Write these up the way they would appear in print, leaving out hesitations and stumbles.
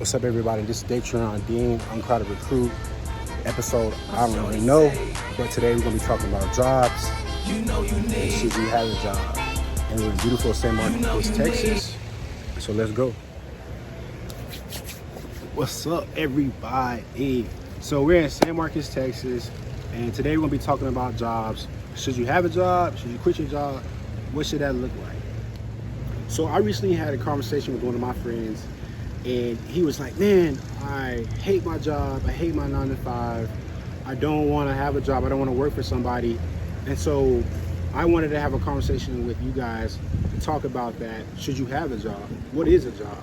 What's up, everybody? This is Datron Dean, Uncrowded Recruit, episode I don't really know, but today we're going to be talking about jobs and should you have a job. And we're in beautiful San Marcos, Texas, so let's go. What's up, everybody? So we're in San Marcos, Texas, and today we're going to be talking about jobs. Should you have a job? Should you quit your job? What should that look like? So I recently had a conversation with one of my friends, and he was like, man, I hate my job. I hate my 9 to 5. I don't want to have a job. I don't want to work for somebody. And so I wanted to have a conversation with you guys to talk about that. Should you have a job? What is a job?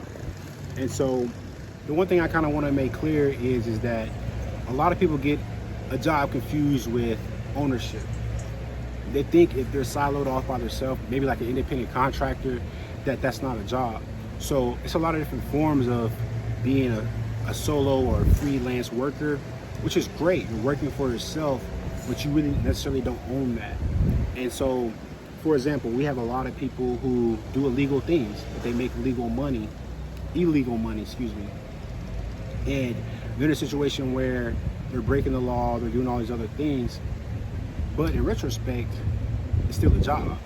And so the one thing I kind of want to make clear is that a lot of people get a job confused with ownership. They think if they're siloed off by themselves, maybe like an independent contractor, that's not a job. So it's a lot of different forms of being a solo or freelance worker, which is great. You're working for yourself, but you really necessarily don't own that. And so, for example, we have a lot of people who do illegal things, but they make illegal money, excuse me. And they're in a situation where they're breaking the law, they're doing all these other things, but in retrospect, it's still a job.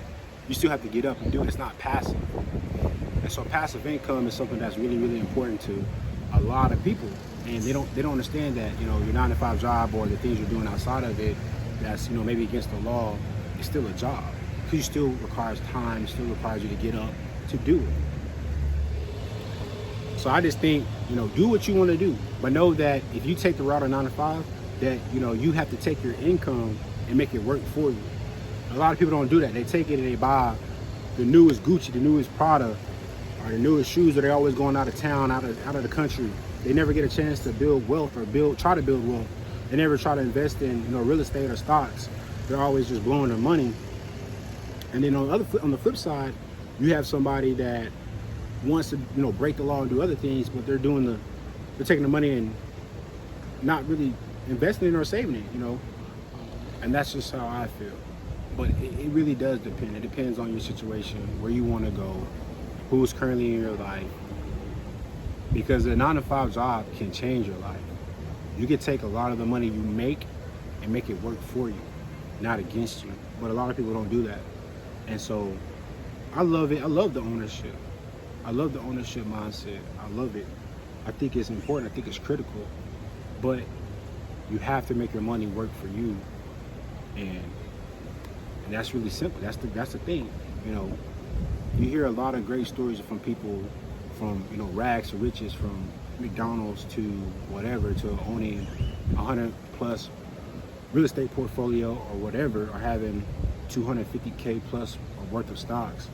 You still have to get up and do it. It's not passive. And so passive income is something that's really, really important to a lot of people. And they don't understand that, your 9 to 5 job or the things you're doing outside of it that's, maybe against the law, is still a job. Because it still requires time, it still requires you to get up to do it. So I just think, do what you want to do. But know that if you take the route of 9 to 5, that, you have to take your income and make it work for you. A lot of people don't do that. They take it and they buy the newest Gucci, the newest Prada, or the newest shoes, or they're always going out of town, out of the country. They never get a chance to build wealth or try to build wealth. They never try to invest in real estate or stocks. They're always just blowing their money. And then on the flip side, you have somebody that wants to break the law and do other things, but they're taking the money and not really investing in or saving it, and that's just how I feel. But it really does depend. It depends on your situation, where you want to go, who's currently in your life. Because a 9 to 5 job can change your life. You can take a lot of the money you make and make it work for you, not against you. But a lot of people don't do that. And so I love it. I love the ownership. I love the ownership mindset. I love it. I think it's important. I think it's critical. But you have to make your money work for you. And that's really simple. That's the thing. You hear a lot of great stories from people from rags to riches, from McDonald's to whatever, to owning 100 plus real estate portfolio or whatever, or having 250K plus worth of stocks.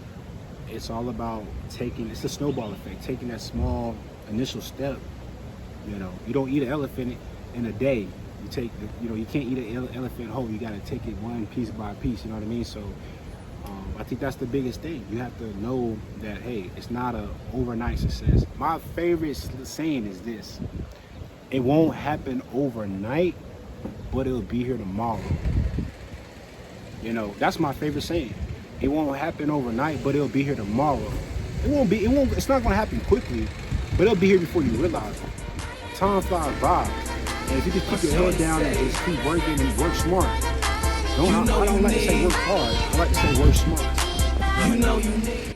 It's all about it's a snowball effect, taking that small initial step. You don't eat an elephant in a day. You take you can't eat an elephant whole. You got to take it one piece by piece. You know what I mean? So I think that's the biggest thing. You have to know that, hey, it's not an overnight success. My favorite saying is this: it won't happen overnight, but it'll be here tomorrow. That's my favorite saying. It won't happen overnight, but it'll be here tomorrow. It's not gonna happen quickly, but it'll be here before you realize it. Time flies by. And if you just keep your head down and just keep working and work smart. I don't like to say work hard. I like to say work smart.